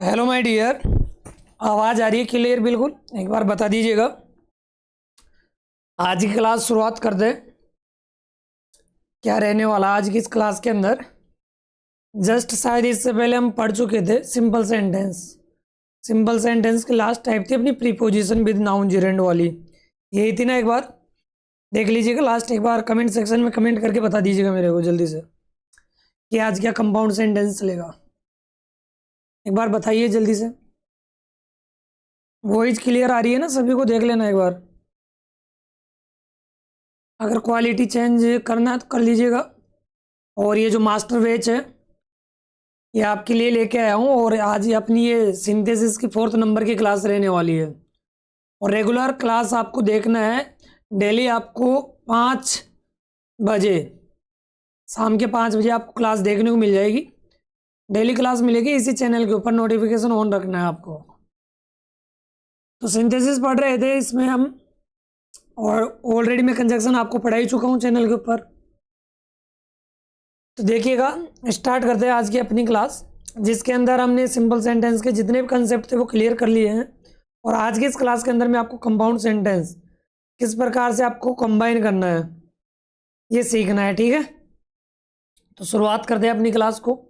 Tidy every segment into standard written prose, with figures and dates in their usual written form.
Hello my dear, आवाज़ आ रही है क्लियर? बिल्कुल एक बार बता दीजिएगा। आज की क्लास शुरुआत कर दें। क्या रहने वाला आज की इस क्लास के अंदर? जस्ट शायद इससे पहले हम पढ़ चुके थे सिंपल सेंटेंस। सिंपल सेंटेंस की लास्ट टाइप थी अपनी प्रीपोजिशन विद नाउन जेरेंड वाली, यही थी ना? एक बार देख लीजिएगा लास्ट, एक बार कमेंट सेक्शन में कमेंट करके बता दीजिएगा मेरे को जल्दी से कि आज क्या कंपाउंड सेंटेंस चलेगा। एक बार बताइए जल्दी से। वॉइस क्लियर आ रही है ना? सभी को देख लेना एक बार। अगर क्वालिटी चेंज करना है तो कर लीजिएगा। और ये जो मास्टर बैच है ये आपके लिए लेके आया हूँ, और आज ये अपनी ये सिंथेसिस की 4th नंबर की क्लास रहने वाली है। और रेगुलर क्लास आपको देखना है डेली। आपको 5 बजे, शाम के 5 बजे आपको क्लास देखने को मिल जाएगी। डेली क्लास मिलेगी इसी चैनल के ऊपर, नोटिफिकेशन ऑन रखना है आपको। तो सिंथेसिस पढ़ रहे थे इसमें हम, और ऑलरेडी मैं कंजक्शन आपको पढ़ा ही चुका हूँ चैनल के ऊपर। तो देखिएगा, स्टार्ट करते हैं आज की अपनी क्लास, जिसके अंदर हमने सिंपल सेंटेंस के जितने भी कंसेप्ट थे वो क्लियर कर लिए हैं। और आज की इस क्लास के अंदर मैं आपको कंपाउंड सेंटेंस किस प्रकार से आपको कंबाइन करना है ये सीखना है, ठीक है? तो शुरुआत करते हैं अपनी क्लास को।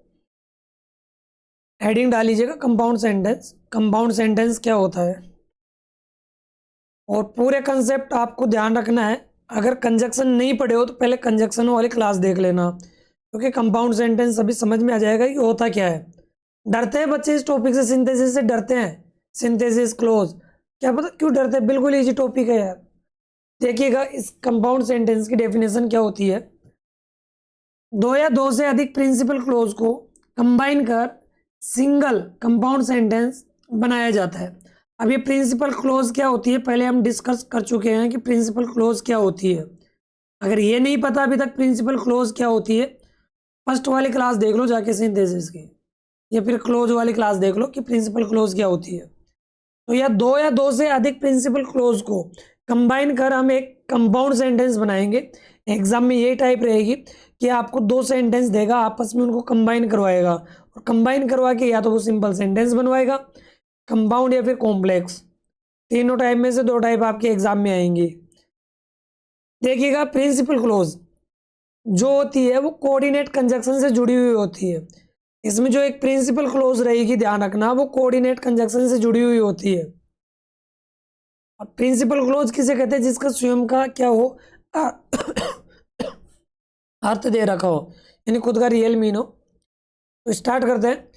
हेडिंग डाल लीजिएगा कंपाउंड सेंटेंस। कंपाउंड सेंटेंस क्या होता है, और पूरे कंसेप्ट आपको ध्यान रखना है। अगर कंजक्शन नहीं पढ़े हो तो पहले कंजक्शन वाली क्लास देख लेना, क्योंकि कंपाउंड सेंटेंस अभी समझ में आ जाएगा कि होता क्या है। डरते हैं बच्चे इस टॉपिक से, सिंथेसिस से डरते हैं। सिंथेसिस क्लोज, क्या पता क्यों डरते हैं? बिल्कुल इजी टॉपिक है यार। देखिएगा इस कंपाउंड सेंटेंस की डेफिनेशन क्या होती है। दो या दो से अधिक प्रिंसिपल क्लोज को कंबाइन कर सिंगल कंपाउंड सेंटेंस बनाया जाता है। अब ये प्रिंसिपल क्लोज क्या होती है पहले हम डिस्कस कर चुके हैं कि प्रिंसिपल क्लोज क्या होती है। अगर ये नहीं पता अभी तक प्रिंसिपल क्लोज क्या होती है, फर्स्ट वाली क्लास देख लो जाके सिंथेसिस की, या फिर क्लोज वाली क्लास देख लो कि प्रिंसिपल क्लोज क्या होती है। तो या दो से अधिक प्रिंसिपल क्लोज को कंबाइन कर हम एक कंपाउंड सेंटेंस बनाएंगे। एग्जाम में ये टाइप रहेगी कि आपको 2 सेंटेंस देगा, आपस में उनको कंबाइन करवाएगा, और कंबाइन करवा के या तो वो सिंपल सेंटेंस बनवाएगा, कंपाउंड या फिर कॉम्प्लेक्स। तीनों टाइप में से 2 टाइप आपके एग्जाम में आएंगी। देखिएगा प्रिंसिपल क्लोज जो होती है वो कोऑर्डिनेट कंजक्शन से जुड़ी हुई होती है। इसमें जो एक प्रिंसिपल क्लोज रहेगी, ध्यान रखना, वो कोऑर्डिनेट कंजक्शन से जुड़ी हुई होती है। अब प्रिंसिपल क्लोज किसे कहते हैं? जिसका स्वयं का क्या हो, अर्थ दे रखा हो, यानी खुद का रियल मीन हो। तो स्टार्ट करते हैं।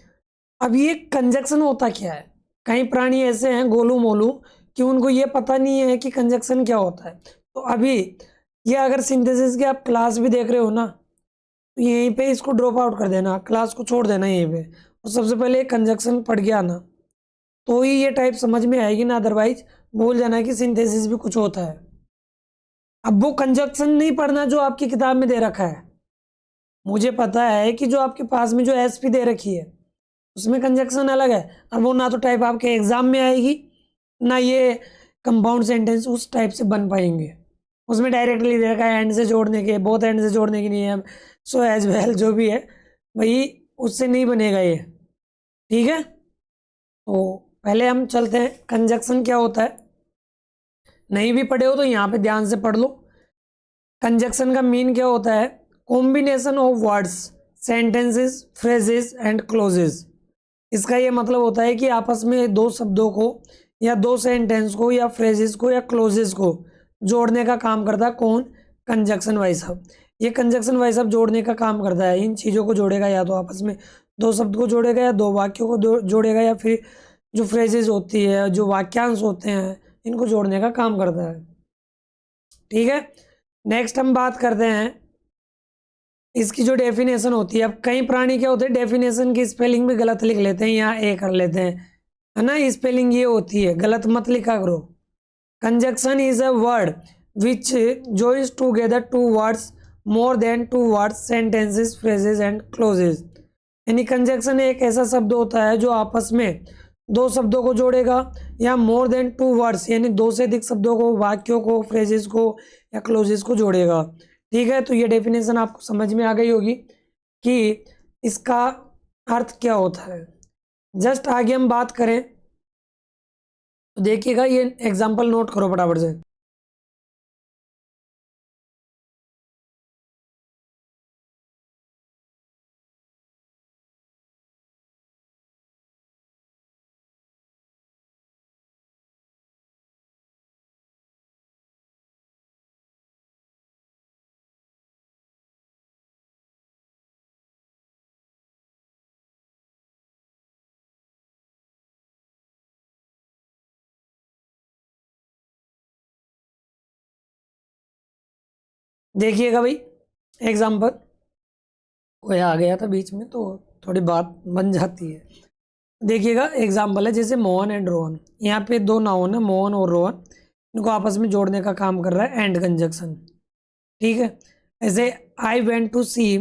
अब ये कंजक्शन होता क्या है? कई प्राणी ऐसे हैं गोलू मोलू कि उनको ये पता नहीं है कि कंजक्शन क्या होता है। तो अभी ये अगर सिंथेसिस की आप क्लास भी देख रहे हो ना, तो यहीं पे इसको ड्रॉप आउट कर देना, क्लास को छोड़ देना यहीं पे, और सबसे पहले कंजक्शन पढ़ के आना, तो ही ये टाइप समझ में आएगी ना। अदरवाइज भूल जाना कि सिंथेसिस भी कुछ होता है। अब वो कंजक्शन नहीं पढ़ना जो आपकी किताब में दे रखा है। मुझे पता है कि जो आपके पास में जो एसपी दे रखी है उसमें कंजक्शन अलग है, और वो ना तो टाइप आपके एग्जाम में आएगी, ना ये कंपाउंड सेंटेंस उस टाइप से बन पाएंगे। उसमें डायरेक्टली दे रखा है एंड से जोड़ने के, बोथ एंड से जोड़ने के नियम, सो एज वेल जो भी है वही, उससे नहीं बनेगा ये, ठीक है? तो पहले हम चलते हैं कंजक्शन क्या होता है। नहीं भी पढ़े हो तो यहाँ पे ध्यान से पढ़ लो। कंजक्शन का मीन क्या होता है? Combination of words, sentences, phrases and clauses. इसका ये मतलब होता है कि आपस में 2 शब्दों को या 2 सेंटेंस को या फ्रेजेस को या क्लोजेस को जोड़ने का काम करता है कौन? कंजक्शन वाइज सब। ये कंजक्शन वाइज सब जोड़ने का काम करता है। इन चीज़ों को जोड़ेगा, या तो आपस में 2 शब्द को जोड़ेगा, या 2 वाक्यों को जोड़ेगा, या फिर जो फ्रेजेस होती है, जो वाक्यांश होते हैं, इनको जोड़ने का काम करता है, ठीक है? नेक्स्ट हम बात करते हैं इसकी जो डेफिनेशन होती है। अब कई प्राणी क्या होते हैं, डेफिनेशन की स्पेलिंग भी गलत लिख लेते हैं, यहाँ ए कर लेते हैं, है ना? स्पेलिंग ये होती है, गलत मत लिखा करो। Conjunction is a word which joins together 2 words, more than 2 words, sentences, phrases and clauses. यानी कंजक्शन एक ऐसा शब्द होता है जो आपस में 2 शब्दों को जोड़ेगा, या मोर देन 2 वर्ड्स यानी 2 से अधिक शब्दों को, वाक्यों को, फ्रेजेस को या क्लोजेस को जोड़ेगा, ठीक है? तो ये डेफिनेशन आपको समझ में आ गई होगी कि इसका अर्थ क्या होता है। जस्ट आगे हम बात करें तो देखिएगा, ये एग्जाम्पल नोट करो फटाफट से। देखिएगा भाई एग्जाम्पल, कोई आ गया था बीच में तो थोड़ी बात बन जाती है। देखिएगा एग्जाम्पल है, जैसे मोहन एंड रोहन, यहाँ पे दो नाउन है मोहन और रोहन, इनको आपस में जोड़ने का काम कर रहा है एंड कंजक्शन। ठीक है, ऐसे आई वेंट टू सी,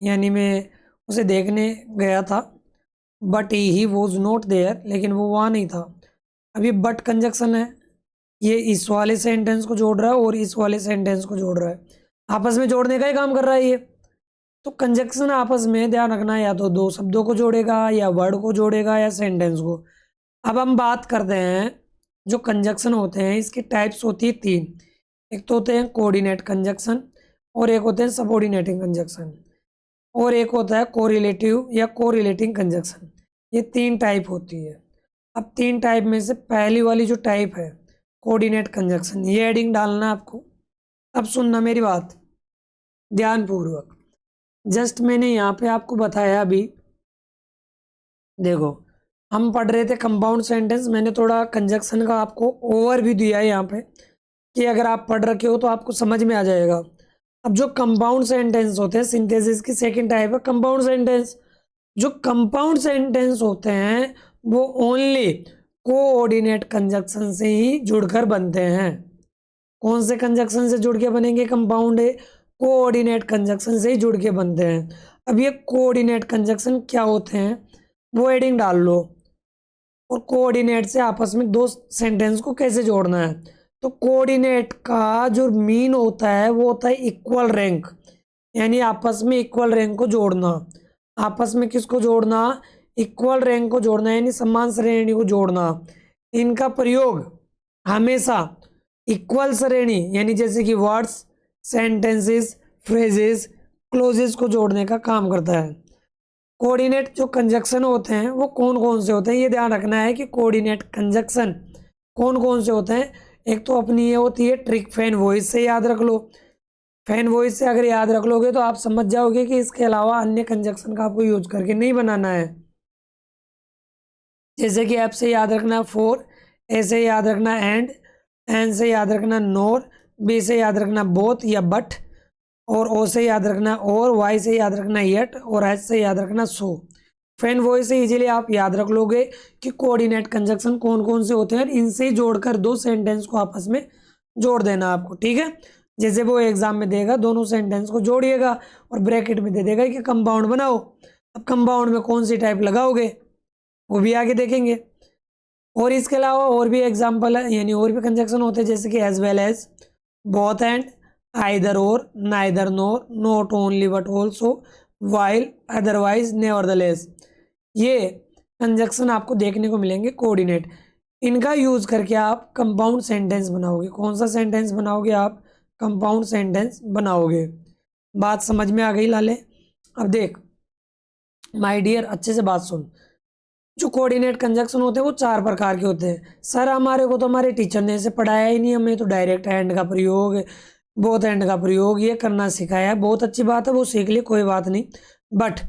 यानी मैं उसे देखने गया था, but he was not there, लेकिन वो वहाँ नहीं था। अब ये बट कंजक्शन है, ये इस वाले सेंटेंस को जोड़ रहा है और इस वाले सेंटेंस को जोड़ रहा है, आपस में जोड़ने का ही काम कर रहा है ये। तो कंजक्शन आपस में ध्यान रखना है, या तो दो शब्दों को जोड़ेगा या वर्ड को जोड़ेगा या सेंटेंस को। अब हम बात करते हैं जो कंजक्शन होते हैं, इसकी टाइप्स होती है तीन। एक तो होते हैं कोऑर्डिनेट कंजक्शन, और एक होते हैं सबऑर्डिनेटिंग कंजक्शन, और एक होता है कोरिलेटिव या कोरिलेटिंग कंजक्शन। ये तीन टाइप होती है। अब तीन टाइप में से पहली वाली जो टाइप है कोऑर्डिनेट कंजक्शन, ये एडिंग डालना आपको। अब सुनना मेरी बात ध्यानपूर्वक, जस्ट मैंने यहाँ पे आपको बताया अभी, देखो हम पढ़ रहे थे कंपाउंड सेंटेंस, मैंने थोड़ा कंजक्शन का आपको ओवरव्यू दिया है यहाँ पे कि अगर आप पढ़ रखे हो तो आपको समझ में आ जाएगा। अब जो कंपाउंड सेंटेंस होते हैं, सिंथेसिस की सेकंड टाइप है कंपाउंड सेंटेंस। जो कंपाउंड सेंटेंस होते हैं वो ओनली कोऑर्डिनेट कंजक्शन से ही जुड़कर बनते हैं। कौन से कंजक्शन से जुड़ के बनेंगे? कंपाउंड है, कोऑर्डिनेट कंजक्शन से ही जुड़ के बनते हैं। अब ये कोऑर्डिनेट कंजक्शन क्या होते हैं वो एडिंग डाल लो, और कोऑर्डिनेट से आपस में दो सेंटेंस को कैसे जोड़ना है। तो कोऑर्डिनेट का जो मीन होता है वो होता है इक्वल रैंक, यानी आपस में इक्वल रैंक को जोड़ना। आपस में किसको जोड़ना? इक्वल रैंक को जोड़ना, यानी समान श्रेणी को जोड़ना। इनका प्रयोग हमेशा इक्वल श्रेणी, यानी जैसे कि वर्ड्स, सेंटेंसेस, फ्रेजेस, क्लोजेस को जोड़ने का काम करता है। कोऑर्डिनेट जो कंजक्शन होते हैं वो कौन कौन से होते हैं, ये ध्यान रखना है कि कोऑर्डिनेट कंजक्शन कौन कौन से होते हैं। एक तो अपनी ये होती है ट्रिक फैन वॉइस से याद रख लो। फैन वॉइस से अगर याद रख लोगे तो आप समझ जाओगे कि इसके अलावा अन्य कंजक्शन का आपको यूज करके नहीं बनाना है। जैसे कि ऐप से याद रखना फोर, ए से याद रखना एन से याद रखना नोर, बी से याद रखना बोथ या बट, और ओ से याद रखना और, वाई से याद रखना येट, और एच से याद रखना सो। फैन वॉइस से इजीली आप याद रख लोगे कि कोऑर्डिनेट कंजक्शन कौन कौन से होते हैं, इनसे जोड़कर दो सेंटेंस को आपस में जोड़ देना आपको। ठीक है, जैसे वो एग्जाम में देगा दोनों सेंटेंस को जोड़िएगा और ब्रैकेट में दे देगा कि कंपाउंड बनाओ। अब कंपाउंड में कौन सी टाइप लगाओगे वो भी आगे देखेंगे। और इसके अलावा और भी एग्जाम्पल है, यानी और भी कंजक्शन होते हैं, जैसे कि as well as, both and, either or, neither nor, not only but also, while, otherwise, nevertheless. ये कंजक्शन आपको देखने को मिलेंगे कोऑर्डिनेट। इनका यूज करके आप कंपाउंड सेंटेंस बनाओगे। कौन सा सेंटेंस बनाओगे आप? कंपाउंड सेंटेंस बनाओगे। बात समझ में आ गई लाले? अब देख माय डियर, अच्छे से बात सुन। जो कोऑर्डिनेट कंजक्शन होते हैं वो चार प्रकार के होते हैं। सर हमारे को तो हमारे टीचर ने इसे पढ़ाया ही नहीं, हमें तो डायरेक्ट हैंड का प्रयोग, बोथ हैंड का प्रयोग ये करना सिखाया है। बहुत अच्छी बात है, वो सीख लिए, कोई बात नहीं। बट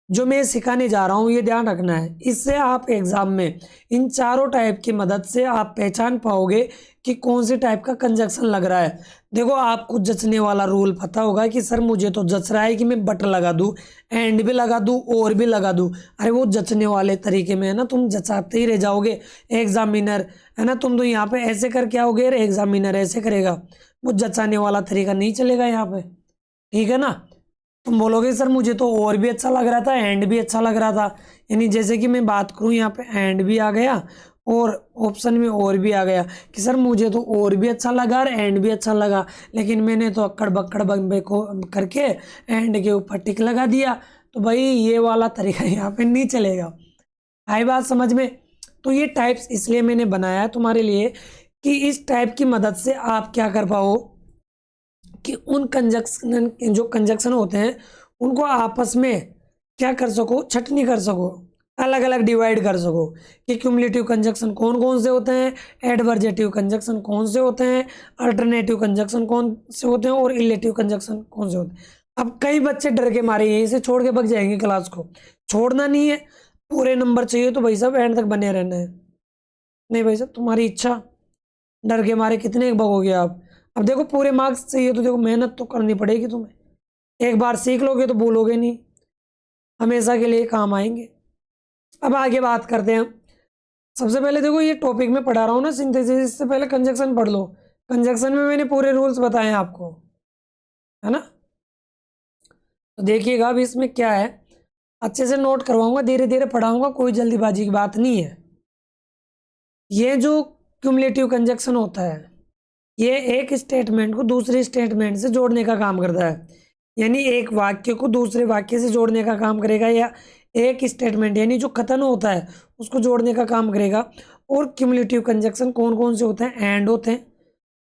जो मैं सिखाने जा रहा हूँ ये ध्यान रखना है, इससे आप एग्जाम में इन चारों टाइप की मदद से आप पहचान पाओगे कि कौन सी टाइप का कंजक्शन लग रहा है। देखो आपको जचने वाला रूल पता होगा कि सर मुझे तो जच रहा है कि मैं बट लगा दूं, एंड भी लगा दूं और भी लगा दूं। अरे वो जचने वाले तरीके में है ना, तुम जचाते ही रह जाओगे। एग्जामिनर है ना, तुम तो यहाँ पे ऐसे करके आओगे, एग्जामिनर ऐसे करेगा, वो जचाने वाला तरीका नहीं चलेगा यहाँ पे। ठीक है ना, तुम बोलोगे सर मुझे तो और भी अच्छा लग रहा था, एंड भी अच्छा लग रहा था। यानी जैसे कि मैं बात करूं यहाँ पे एंड भी आ गया और ऑप्शन में और भी आ गया कि सर मुझे तो और भी अच्छा लगा और एंड भी अच्छा लगा, लेकिन मैंने तो अक्कड़ बक्कड़ बम्बे को करके एंड के ऊपर टिक लगा दिया। तो भाई ये वाला तरीका यहाँ पे नहीं चलेगा। आई बात समझ में? तो ये टाइप्स इसलिए मैंने बनाया है तुम्हारे लिए कि इस टाइप की मदद से आप क्या कर पाओ कि उन कंजक्शन, जो कंजक्शन होते हैं उनको आपस में क्या कर सको, छटनी कर सको, अलग अलग डिवाइड कर सको कि क्यूमुलेटिव कंजक्शन कौन कौन से होते हैं, एडवर्जेटिव कंजक्शन कौन से होते हैं, अल्टरनेटिव कंजक्शन कौन से होते हैं और इलेटिव कंजक्शन कौन से होते हैं। अब कई बच्चे डर के मारे यहीं से छोड़ के भाग जाएंगे क्लास को। छोड़ना नहीं है, पूरे नंबर चाहिए तो भाई साहब एंड तक बने रहना है। नहीं भाई साहब, तुम्हारी इच्छा, डर के मारे कितने भगोगे आप। अब देखो पूरे मार्क्स चाहिए तो देखो मेहनत तो करनी पड़ेगी तुम्हें। एक बार सीख लोगे तो भूलोगे नहीं, हमेशा के लिए काम आएंगे। अब आगे बात करते हैं। सबसे पहले देखो ये टॉपिक में पढ़ा रहा हूँ ना सिंथेसिस, इससे पहले कंजक्शन पढ़ लो। कंजक्शन में मैंने पूरे रूल्स बताए हैं आपको, है ना। तो देखिएगा अभी इसमें क्या है, अच्छे से नोट करवाऊंगा, धीरे धीरे पढ़ाऊंगा, कोई जल्दीबाजी की बात नहीं है। ये जो क्यूमुलेटिव कंजक्शन होता है ये एक स्टेटमेंट को दूसरे स्टेटमेंट से जोड़ने का काम करता है, यानी एक वाक्य को दूसरे वाक्य से जोड़ने का काम करेगा, या एक स्टेटमेंट यानी जो कथन होता है उसको जोड़ने का काम करेगा। और क्यूमुलेटिव कंजक्शन कौन कौन से होते हैं? एंड होते हैं,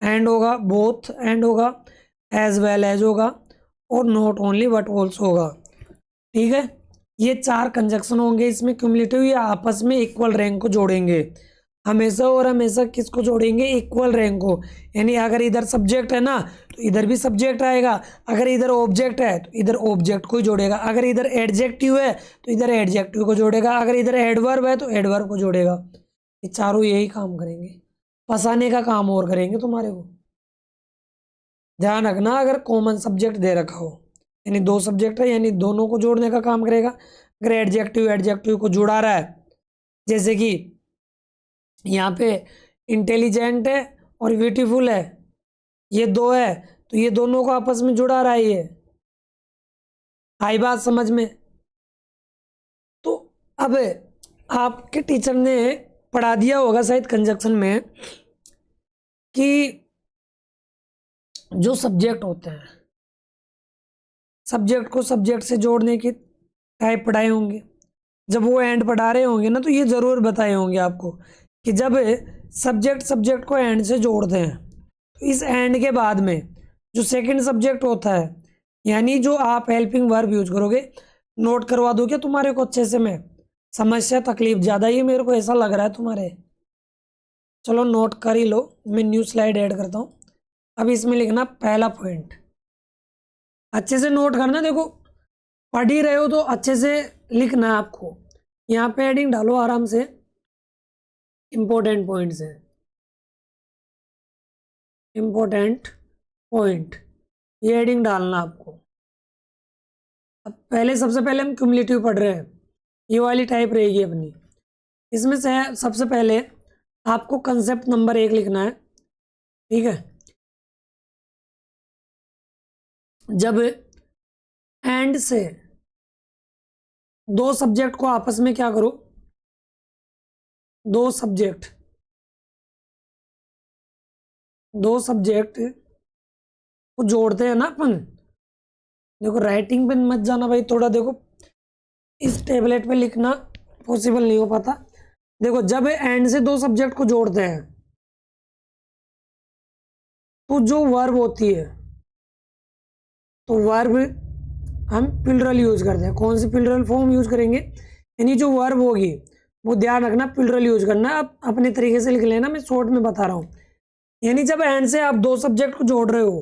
एंड होगा, बोथ एंड होगा, एज वेल एज होगा, और नॉट ओनली बट ऑल्सो होगा। ठीक है, ये 4 कंजक्शन होंगे इसमें क्यूमुलेटिव, या आपस में इक्वल रैंक को जोड़ेंगे हमेशा। और हमेशा किसको जोड़ेंगे? इक्वल रैंक को। यानी अगर इधर सब्जेक्ट है ना तो इधर भी सब्जेक्ट आएगा, अगर इधर ऑब्जेक्ट है तो इधर ऑब्जेक्ट को ही जोड़ेगा, अगर इधर एडजेक्टिव है तो इधर एडजेक्टिव को जोड़ेगा, अगर इधर एडवर्ब है तो एडवर्ब को जोड़ेगा। ये चारों यही काम करेंगे, फंसाने का काम और करेंगे तुम्हारे को। ध्यान रखना, अगर कॉमन सब्जेक्ट दे रखा हो यानी 2 सब्जेक्ट है यानी दोनों को जोड़ने का काम करेगा। अगर एडजेक्टिव एडजेक्टिव को जुड़ा रहा है, जैसे कि यहाँ पे इंटेलिजेंट है और ब्यूटीफुल है, ये 2 है तो ये दोनों को आपस में जुड़ा रहा है। ये आई बात समझ में? तो अब आपके टीचर ने पढ़ा दिया होगा शायद कंजक्शन में कि जो सब्जेक्ट होते हैं, सब्जेक्ट को सब्जेक्ट से जोड़ने की टाइप पढ़ाए होंगे। जब वो एंड पढ़ा रहे होंगे ना तो ये ज़रूर बताए होंगे आपको कि जब सब्जेक्ट सब्जेक्ट को एंड से जोड़ते हैं तो इस एंड के बाद में जो सेकंड सब्जेक्ट होता है, यानी जो आप हेल्पिंग वर्ब यूज करोगे, नोट करवा दो क्या तुम्हारे को अच्छे से? मैं समस्या तकलीफ ज़्यादा ही मेरे को ऐसा लग रहा है तुम्हारे। चलो नोट कर ही लो, मैं न्यू स्लाइड ऐड करता हूँ। अब इसमें लिखना पहला पॉइंट, अच्छे से नोट करना। देखो पढ़ ही रहे हो तो अच्छे से लिखना है आपको। यहाँ पे हेडिंग डालो आराम से, इंपॉर्टेंट पॉइंट्स है, इंपॉर्टेंट पॉइंट, ये हेडिंग डालना आपको। अब पहले सबसे पहले हम क्यूमुलेटिव पढ़ रहे हैं, ये वाली टाइप रहेगी अपनी। इसमें से सबसे पहले आपको कंसेप्ट नंबर 1 लिखना है। ठीक है, जब एंड से 2 सब्जेक्ट को आपस में क्या करो, 2 सब्जेक्ट को जोड़ते हैं ना अपन। देखो राइटिंग पे मत जाना भाई, थोड़ा देखो इस टेबलेट पे लिखना पॉसिबल नहीं हो पाता। देखो जब एंड से 2 सब्जेक्ट को जोड़ते हैं तो जो वर्ब होती है, तो वर्ब हम प्लुरल यूज करते हैं। कौन सी प्लुरल फॉर्म यूज करेंगे? यानी जो वर्ब होगी वो ध्यान रखना प्लुरल यूज करना। आप अपने तरीके से लिख लेना, मैं शॉर्ट में बता रहा हूँ। यानी जब एंड से आप 2 सब्जेक्ट को जोड़ रहे हो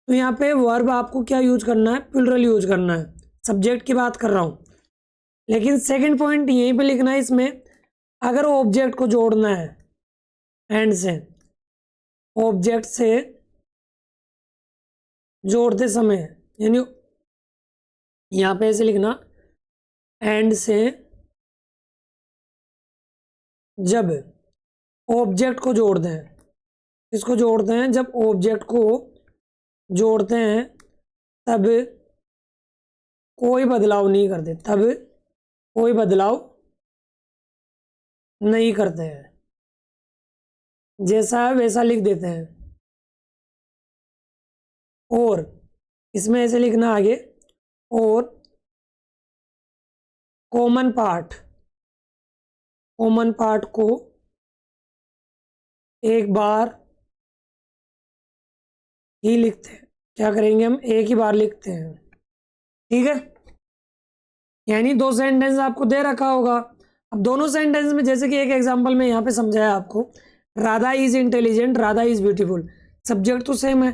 तो यहाँ पे वर्ब आपको क्या यूज करना है? प्लुरल यूज करना है। सब्जेक्ट की बात कर रहा हूँ, लेकिन सेकंड पॉइंट यहीं पे लिखना है इसमें, अगर ऑब्जेक्ट को जोड़ना है एंड से, ऑब्जेक्ट से जोड़ते समय, यानी यहाँ पे ऐसे लिखना, एंड से जब ऑब्जेक्ट को जोड़ते हैं, इसको जोड़ते हैं, जब ऑब्जेक्ट को जोड़ते हैं तब कोई बदलाव नहीं करते, तब कोई बदलाव नहीं करते हैं, जैसा है वैसा लिख देते हैं। और इसमें ऐसे लिखना आगे, और कॉमन पार्ट कॉमन पार्ट को एक बार ही लिखते हैं। क्या करेंगे हम, एक ही बार लिखते हैं। ठीक है, यानी दो सेंटेंस आपको दे रखा होगा। अब दोनों सेंटेंस में जैसे कि एक एग्जांपल में यहाँ पे समझाया आपको, Radha is intelligent, Radha is beautiful, subject तो सेम है।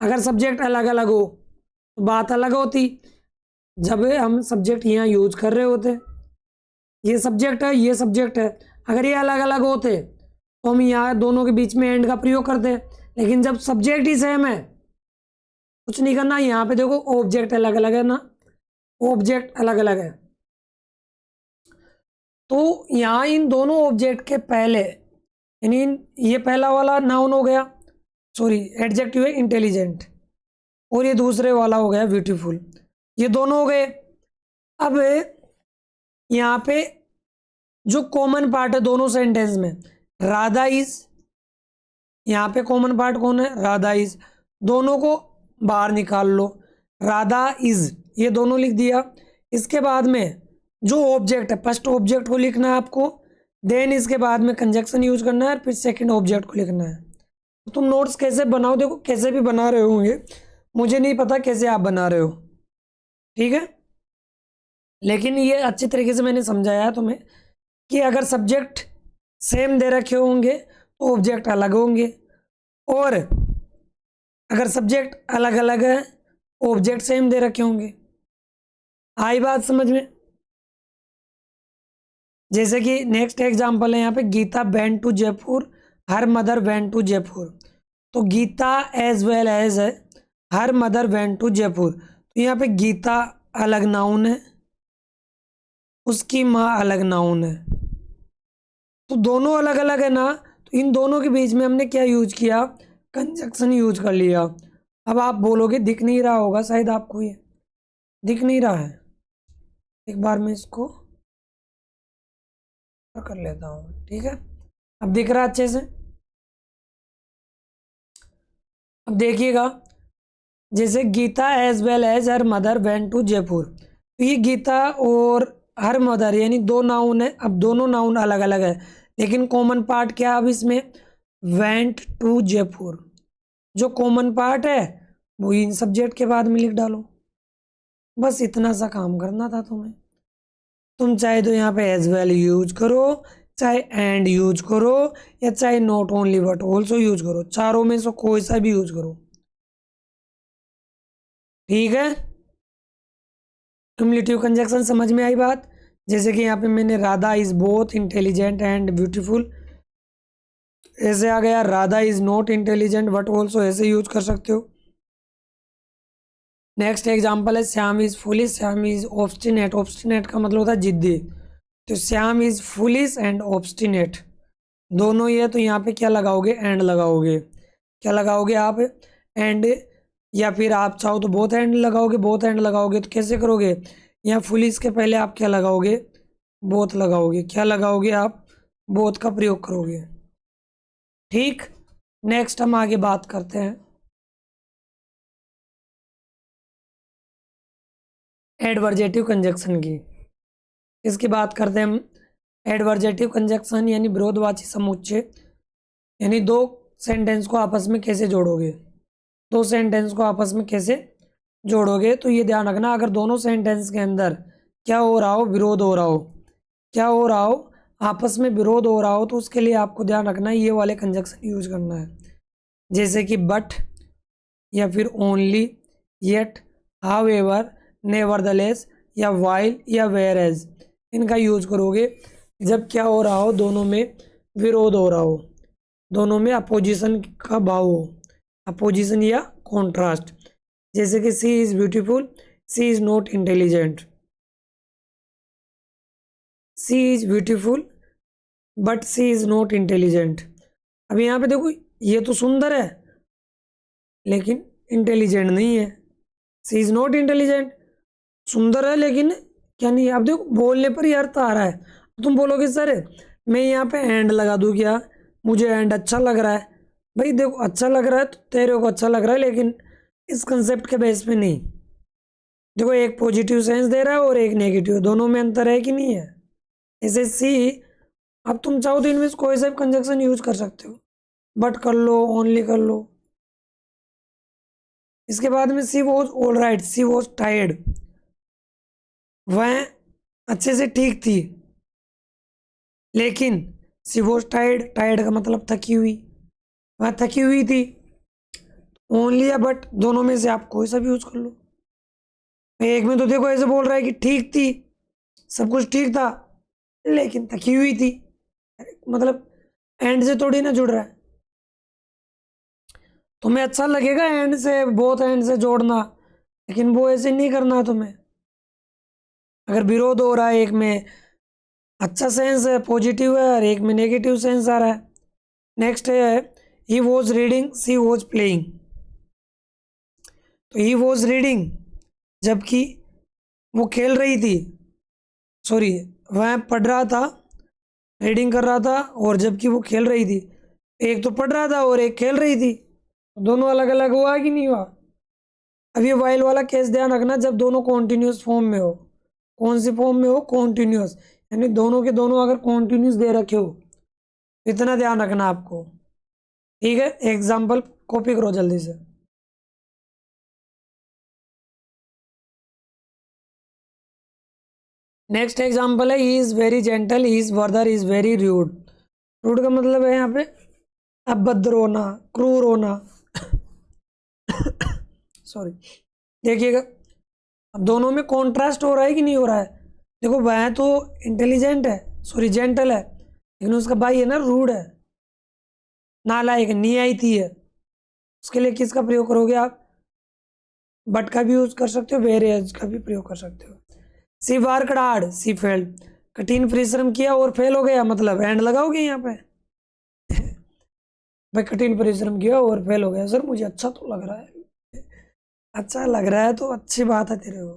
अगर सब्जेक्ट अलग अलग हो तो बात अलग होती। जब हम सब्जेक्ट यहाँ यूज कर रहे होते, ये सब्जेक्ट है, ये सब्जेक्ट है, अगर ये अलग अलग होते तो हम यहाँ दोनों के बीच में एंड का प्रयोग करते। लेकिन जब सब्जेक्ट ही सेम है, कुछ नहीं करना। यहाँ पे देखो ऑब्जेक्ट अलग अलग है ना, ऑब्जेक्ट अलग अलग है, तो यहाँ इन दोनों ऑब्जेक्ट के पहले, यानी ये पहला वाला नाउन हो गया, सॉरी एडजेक्टिव है इंटेलिजेंट, और ये दूसरे वाला हो गया ब्यूटीफुल, ये दोनों हो गए। अब यहाँ पे जो कॉमन पार्ट है दोनों सेंटेंस में, राधा इज, यहाँ पे कॉमन पार्ट कौन है, राधा इज, दोनों को बाहर निकाल लो, राधा इज ये दोनों लिख दिया। इसके बाद में जो ऑब्जेक्ट है, फर्स्ट ऑब्जेक्ट को लिखना है आपको, देन इसके बाद में कंजक्शन यूज करना है, फिर सेकंड ऑब्जेक्ट को लिखना है। तो तुम नोट्स कैसे बनाओ, देखो कैसे भी बना रहे होंगे, मुझे नहीं पता कैसे आप बना रहे हो, ठीक है, लेकिन ये अच्छी तरीके से मैंने समझाया है तुम्हें कि अगर सब्जेक्ट सेम दे रखे होंगे तो ऑब्जेक्ट अलग होंगे, और अगर सब्जेक्ट अलग अलग है ऑब्जेक्ट सेम दे रखे होंगे। आई बात समझ में? जैसे कि नेक्स्ट एग्जांपल है यहाँ पे, Geeta went to Jaipur, her mother went to Jaipur. तो गीता एज वेल एज है her mother went to Jaipur, तो यहाँ पे गीता अलग नाउन है, उसकी माँ अलग नाउन है, तो दोनों अलग अलग है ना, तो इन दोनों के बीच में हमने क्या यूज किया, कंजक्शन यूज कर लिया। अब आप बोलोगे दिख नहीं रहा होगा शायद आपको, ये दिख नहीं रहा है, एक बार मैं इसको कर लेता हूँ, ठीक है, अब दिख रहा अच्छे से। अब देखिएगा, जैसे Geeta as well as her mother went to Jaipur, तो ये गीता और हर मदर यानी दो नाउन है। अब दोनों नाउन अलग अलग है, लेकिन कॉमन पार्ट क्या अब इसमें, वेंट टू जयपुर, जो कॉमन पार्ट है वो इन सब्जेक्ट के बाद में लिख डालो। बस इतना सा काम करना था तुम्हें। तुम चाहे तो यहाँ पे एज वेल यूज करो, चाहे एंड यूज करो, या चाहे not only but also use करो, चारों में से कोई सा भी यूज करो, ठीक है। क्युमुलेटिव कंजक्शन समझ में आई बात? जैसे कि यहाँ पे मैंने Radha is both intelligent and beautiful, ऐसे आ गया Radha is not intelligent but also, ऐसे यूज कर सकते हो। नेक्स्ट एग्जाम्पल है Shyam is foolish, Shyam is obstinate, obstinate का मतलब होता है जिद्दी, तो Shyam is foolish and obstinate, दोनों ये, तो यहाँ पे क्या लगाओगे, एंड लगाओगे, क्या लगाओगे आप, एंड, या फिर आप चाहो तो बोथ एंड लगाओगे, बोथ एंड लगाओगे तो कैसे करोगे, यहाँ फुलिश के पहले आप क्या लगाओगे, बोथ लगाओगे, क्या लगाओगे आप, बोथ का प्रयोग करोगे, ठीक। नेक्स्ट हम आगे बात करते हैं एडवर्जेटिव कंजक्शन की। इसकी बात करते हैं हम, एडवर्जेटिव कंजक्शन यानी विरोधवाची समुच्चय, यानी दो सेंटेंस को आपस में कैसे जोड़ोगे, दो सेंटेंस को आपस में कैसे जोड़ोगे। तो ये ध्यान रखना, अगर दोनों सेंटेंस के अंदर क्या हो रहा हो, विरोध हो रहा हो, क्या हो रहा हो, आपस में विरोध हो रहा हो, तो उसके लिए आपको ध्यान रखना है ये वाले कंजक्शन यूज करना है, जैसे कि बट, या फिर ओनली, येट, हाउएवर, नेवरदलेस, या वाइल, या वेयर एज, इनका यूज करोगे जब क्या हो रहा हो, दोनों में विरोध हो रहा हो, दोनों में अपोजिशन का भाव हो, अपोजिशन या कॉन्ट्रास्ट। जैसे कि she is beautiful, she is not intelligent, she is beautiful but she is not intelligent. अब यहाँ पे देखो ये तो सुंदर है लेकिन इंटेलिजेंट नहीं है, सी इज नॉट इंटेलिजेंट, सुंदर है लेकिन क्या नहीं है। अब देखो बोलने पर ही अर्थ आ रहा है, तुम बोलोगे सर मैं यहाँ पे एंड लगा दूँ क्या, मुझे एंड अच्छा लग रहा है, भाई देखो अच्छा लग रहा है तो तेरे को अच्छा लग रहा है, लेकिन इस कंसेप्ट के बेस पे नहीं। देखो एक पॉजिटिव सेंस दे रहा है और एक नेगेटिव, दोनों में अंतर है कि नहीं है, ऐसे सी, अब तुम चाहो तो इनमें से कोई सा भी कंजक्शन यूज कर सकते हो, बट कर लो, ओनली कर लो। इसके बाद में she was all right, she was tired, वह अच्छे से ठीक थी, लेकिन सी वॉज टायर्ड, टायर्ड का मतलब थकी हुई, वह थकी हुई थी। ओनली या बट दोनों में से आप कोई सा भी यूज कर लो। एक में तो देखो ऐसे बोल रहा है कि ठीक थी, सब कुछ ठीक था, लेकिन थकी हुई थी, मतलब एंड से थोड़ी ना जुड़ रहा है। तुम्हें अच्छा लगेगा एंड से, बोथ एंड से जोड़ना, लेकिन वो ऐसे नहीं करना है तुम्हें। अगर विरोध हो रहा है, एक में अच्छा सेंस है, पॉजिटिव है, और एक में नेगेटिव सेंस आ रहा है। नेक्स्ट है he was reading, she was playing. तो ही वॉज रीडिंग जबकि वो खेल रही थी, सॉरी वह पढ़ रहा था, रीडिंग कर रहा था, और जबकि वो खेल रही थी। एक तो पढ़ रहा था और एक खेल रही थी, दोनों अलग अलग हुआ कि नहीं हुआ। अब ये वाइल वाला केस ध्यान रखना, जब दोनों कॉन्टिन्यूस फॉर्म में हो। कौन सी फॉर्म में हो? कॉन्टिन्यूस, यानी दोनों के दोनों अगर कॉन्टिन्यूस दे रखे हो, इतना ध्यान रखना आपको। ठीक है, एग्जाम्पल कॉपी करो जल्दी से। नेक्स्ट एग्जाम्पल है he is very gentle, he is whether is very rude. Rude का मतलब है यहाँ पे अभद्र होना, क्रूर होना। सॉरी, देखिएगा, अब दोनों में कॉन्ट्रास्ट हो रहा है कि नहीं हो रहा है। देखो वह तो इंटेलिजेंट है, सॉरी जेंटल है, लेकिन उसका भाई है ना रूड है, नालायक, नियायती है। उसके लिए किसका प्रयोग करोगे आप? बट का भी यूज कर सकते हो, वेर एज का भी प्रयोग कर सकते हो। सी वर्कड हार्ड, सी फेल्ड, कठिन परिश्रम किया और फेल हो गया, मतलब एंड लगाओगे यहाँ पे। भाई कठिन परिश्रम किया और फेल हो गया, सर मुझे अच्छा तो लग रहा है, अच्छा लग रहा है तो अच्छी बात है तेरे को,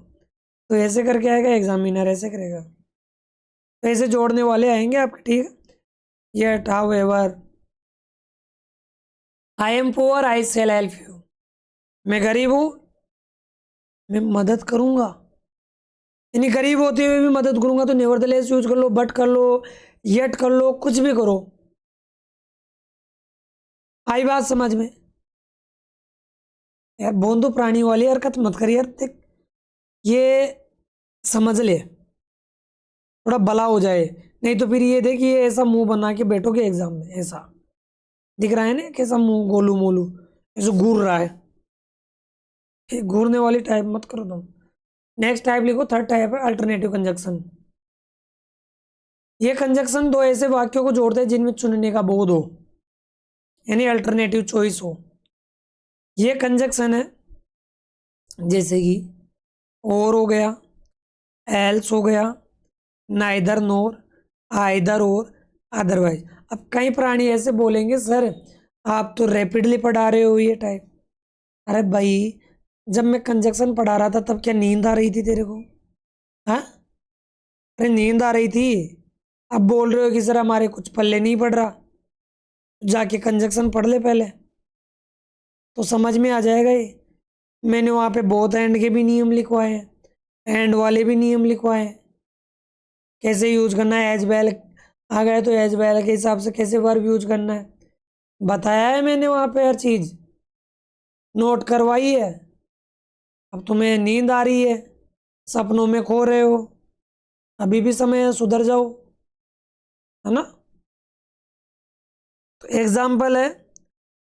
तो ऐसे करके आएगा एग्जामिनर, ऐसे करेगा। तो ऐसे जोड़ने वाले आएंगे आपके, ठीक है। Yet how ever, I am poor I shall help you, मैं गरीब हूँ, मैं मदद करूंगा, यानी गरीब होते हुए भी मदद करूंगा। तो नेवरदलेस यूज कर लो, बट कर लो, येट कर लो, कुछ भी करो। आई बात समझ में? यार बोंदू प्राणी वाली हरकत मत कर यार, देख ये समझ ले, थोड़ा भला हो जाए। नहीं तो फिर ये देख, ये ऐसा मुंह बना के बैठोगे एग्जाम में, ऐसा दिख रहा है ना, कैसा मुंह गोलू मोलू, ऐसे घूर रहा है, ये घूरने वाली टाइप मत करो तुम। नेक्स्ट टाइप लिखो, थर्ड टाइप है अल्टरनेटिव कंजक्शन। ये कंजक्शन दो ऐसे वाक्यों को जोड़ते हैं जिनमें चुनने का बोध हो, यानी अल्टरनेटिव चॉइस हो। ये कंजक्शन है जैसे कि और हो गया, एल्स हो गया, नाइदर नोर, आइदर और, अदरवाइज। अब कई प्राणी ऐसे बोलेंगे सर आप तो रैपिडली पढ़ा रहे हो ये टाइप। अरे भाई, जब मैं कंजक्शन पढ़ा रहा था तब क्या नींद आ रही थी तेरे को? हाँ, अरे नींद आ रही थी, अब बोल रहे हो कि सर हमारे कुछ पल्ले नहीं पड़ रहा, जाके कंजक्शन पढ़ ले पहले, तो समझ में आ जाएगा ये। मैंने वहाँ पे बोथ एंड के भी नियम लिखवाए हैं, एंड वाले भी नियम लिखवाए हैं, कैसे यूज करना है, एज वेल आ गए तो एज वेल के हिसाब से कैसे वर्ब यूज करना है, बताया है मैंने वहाँ पे, हर चीज नोट करवाई है। अब तुम्हें नींद आ रही है, सपनों में खो रहे हो, अभी भी समय है, सुधर जाओ, है ना। तो एग्जाम्पल है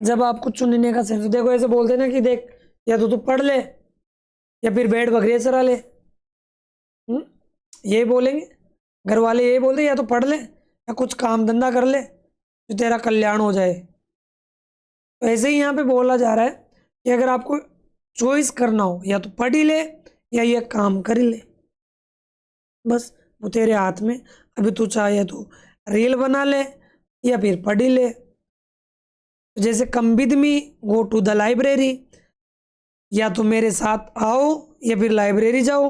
जब आपको चुनने का सेंस, देखो ऐसे बोलते हैं ना कि देख या तो तू पढ़ ले या फिर बैठ बकरियां चरा ले, यही बोलेंगे घर वाले, यही बोलते या तो पढ़ ले या कुछ काम धंधा कर ले जो तेरा कल्याण हो जाए। तो ऐसे ही यहाँ पे बोला जा रहा है कि अगर आपको चॉइस करना हो, या तो पढ़ ही ले या ये काम कर ही ले, बस वो तेरे हाथ में। अभी तू चाहे तो रील बना ले या फिर पढ़ ही ले। तो जैसे come with me, go to the library, या तो मेरे साथ आओ या फिर लाइब्रेरी जाओ,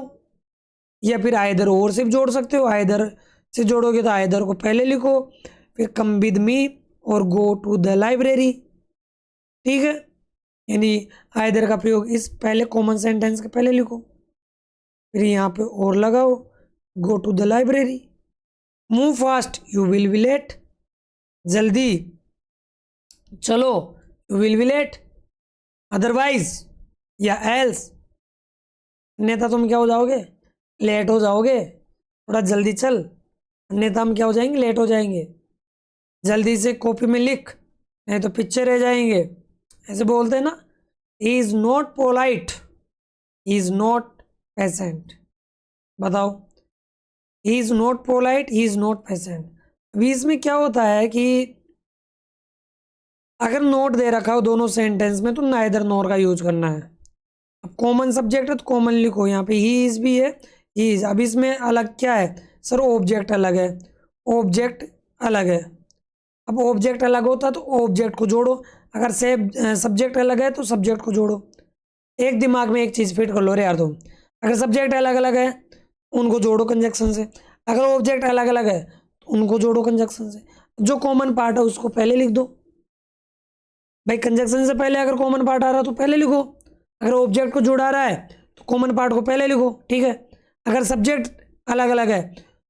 या फिर आइदर और से जोड़ सकते हो। आइदर से जोड़ोगे तो आइदर को पहले लिखो, फिर कम विद मी और गो टू द लाइब्रेरी, ठीक है। यानी आइदर का प्रयोग इस पहले कॉमन सेंटेंस के पहले लिखो, फिर यहाँ पे और लगाओ, go to the library. Move fast, you will be late. जल्दी चलो, you will be late. Otherwise या एल्स, अन्यथा तुम क्या हो जाओगे, लेट हो जाओगे। थोड़ा जल्दी चल, अन्यथा हम क्या हो जाएंगे, लेट हो जाएंगे। जल्दी से कॉपी में लिख, नहीं तो पीछे रह जाएंगे। ऐसे बोलते हैं ना, he is not polite, he is not patient. बताओ, he is not polite, he is not patient. अभी इसमें क्या होता है कि अगर नोट दे रखा हो दोनों सेंटेंस में तो नाइदर नॉर का यूज करना है। अब कॉमन सब्जेक्ट है तो कॉमन लिखो, यहाँ पे ही इज भी है, ही इज। अब इसमें अलग क्या है सर, ऑब्जेक्ट अलग है, ऑब्जेक्ट अलग है। अब ऑब्जेक्ट अलग होता तो ऑब्जेक्ट को जोड़ो, अगर से सब्जेक्ट अलग है तो सब्जेक्ट को जोड़ो। एक दिमाग में एक चीज़ फिट कर लो रे यार तुम। अगर सब्जेक्ट अलग अलग है उनको जोड़ो कंजक्शन से, अगर ऑब्जेक्ट अलग अलग है तो उनको जोड़ो कंजक्शन से। जो कॉमन पार्ट है उसको पहले लिख दो भाई, कंजक्शन से पहले अगर कॉमन पार्ट आ रहा है तो पहले लिखो। अगर ऑब्जेक्ट को जोड़ा रहा है तो कॉमन पार्ट को पहले लिखो, ठीक है। अगर सब्जेक्ट अलग अलग है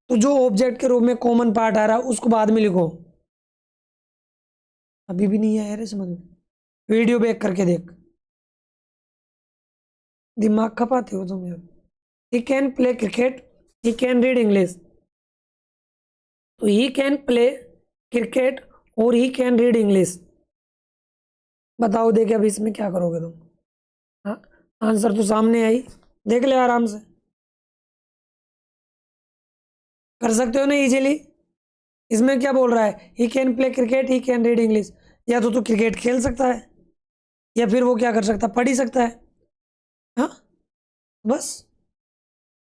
तो जो ऑब्जेक्ट के रूप में कॉमन पार्ट आ रहा है उसको बाद में लिखो। अभी भी नहीं आया रे समझ में, वीडियो बैक करके देख, दिमाग खपाते हो तुम यार। He can play cricket, he can read English. तो ही कैन प्ले क्रिकेट और ही कैन रीड इंग्लिश। बताओ देखे अभी इसमें क्या करोगे तुम। हाँ, आंसर तो सामने आई, देख ले आराम से, कर सकते हो ना इजीली। इसमें क्या बोल रहा है, he can play cricket, he can read English. या तो क्रिकेट खेल सकता है या फिर वो क्या कर सकता है, पढ़ ही सकता है। हाँ बस,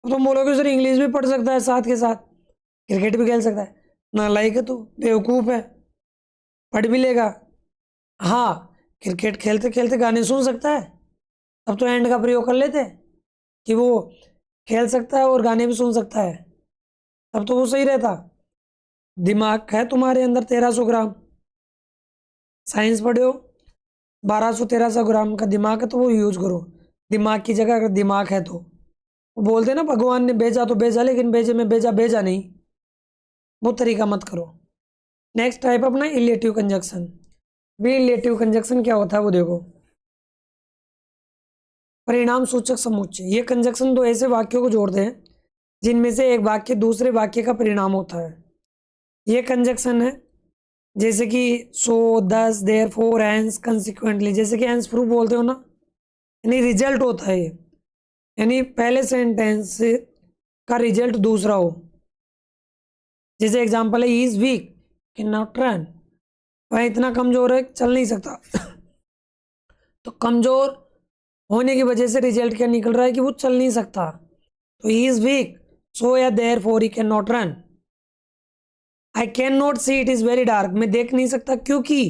तो तुम बोलोगे सर इंग्लिश भी पढ़ सकता है साथ के साथ क्रिकेट भी खेल सकता है, नालायक है तू, बेवकूफ़ है, पढ़ भी लेगा। हाँ, क्रिकेट खेलते खेलते गाने सुन सकता है, अब तो एंड का प्रयोग कर लेते कि वो खेल सकता है और गाने भी सुन सकता है, तब तो वो सही रहता। दिमाग है तुम्हारे अंदर 1300 ग्राम, साइंस पढ़े हो, 1200-1300 ग्राम का दिमाग है तो वो यूज करो। दिमाग की जगह अगर दिमाग है तो वो बोलते हैं ना, भगवान ने भेजा तो भेजा, लेकिन भेजे में भेजा भेजा नहीं, वो तरीका मत करो। नेक्स्ट टाइप अपना इलेटिव कंजक्शन। भी इलेटिव कंजक्शन क्या होता है वो देखो, परिणाम सूचक समुच्चय। ये कंजक्शन दो ऐसे वाक्यों को जोड़ते हैं जिनमें से एक वाक्य दूसरे वाक्य का परिणाम होता है। ये कंजक्शन है जैसे कि सो, दस, देयर फोर, हैंस, कंसिक्वेंटली। जैसे कि हैंस प्रूफ बोलते हो ना, यानी रिजल्ट होता है ये, यानी पहले सेंटेंस का रिजल्ट दूसरा हो। जैसे एग्जांपल है, he is weak, can not run. वह इतना कमजोर है, चल नहीं सकता। तो कमजोर होने की वजह से रिजल्ट क्या निकल रहा है कि वो चल नहीं सकता। तो ही इज वीक, सो या therefore he can not run. I can not see, it is very dark. मैं देख नहीं सकता क्योंकि,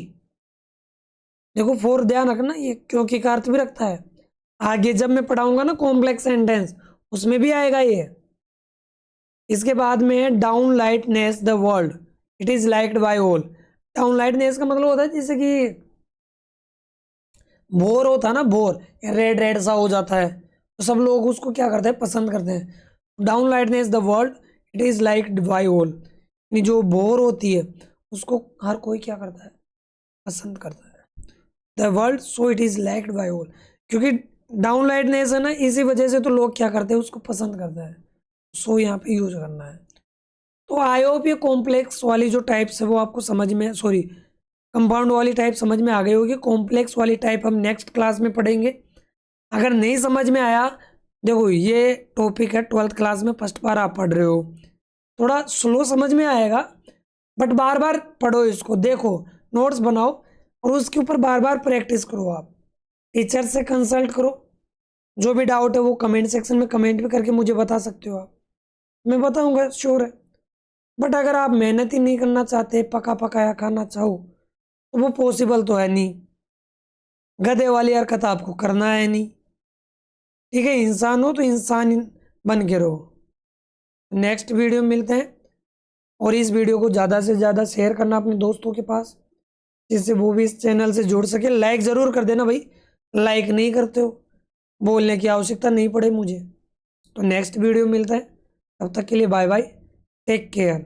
देखो फोर ध्यान रखना, ये क्योंकि का अर्थ भी रखता है। आगे जब मैं पढ़ाऊंगा ना कॉम्प्लेक्स सेंटेंस, उसमें भी आएगा ये। इसके बाद में है down lightness the world, it is liked by all. Down lightness का मतलब होता है जैसे कि भोर होता है ना, भोर रेड रेड सा हो जाता है, तो सब लोग उसको क्या करते हैं, पसंद करते हैं। Down lightness the world, it is liked by all, यानी जो भोर होती है उसको हर कोई क्या करता है, पसंद करता है। The world, so it is liked by all, क्योंकि डाउन लाइटनेस है ना, इसी वजह से तो लोग क्या करते हैं, उसको पसंद करते हैं। सो यहाँ पे यूज करना है। तो आई होप ये कॉम्प्लेक्स वाली जो टाइप्स है वो आपको समझ में, सॉरी कंपाउंड वाली टाइप समझ में आ गई होगी। कॉम्प्लेक्स वाली टाइप हम नेक्स्ट क्लास में पढ़ेंगे। अगर नहीं समझ में आया, देखो ये टॉपिक है 12th क्लास में फर्स्ट बार आप पढ़ रहे हो, थोड़ा स्लो समझ में आएगा, बट बार बार पढ़ो इसको, देखो नोट्स बनाओ और उसके ऊपर बार बार प्रैक्टिस करो। आप टीचर से कंसल्ट करो, जो भी डाउट है वो कमेंट सेक्शन में कमेंट भी करके मुझे बता सकते हो आप, मैं बताऊंगा, श्योर है। बट अगर आप मेहनत ही नहीं करना चाहते, पका पकाया खाना चाहो, तो वो पॉसिबल तो है नहीं। गधे वाली हरकत आपको करना है नहीं, ठीक है। इंसान हो तो इंसान बन के रहो। नेक्स्ट वीडियो में मिलते हैं, और इस वीडियो को ज़्यादा से ज़्यादा शेयर करना अपने दोस्तों के पास, जिससे वो भी इस चैनल से जुड़ सके। लाइक ज़रूर कर देना भाई, लाइक नहीं करते हो, बोलने की आवश्यकता नहीं पड़े मुझे। तो नेक्स्ट वीडियो मिलता है, तब तक के लिए बाय बाय, टेक केयर।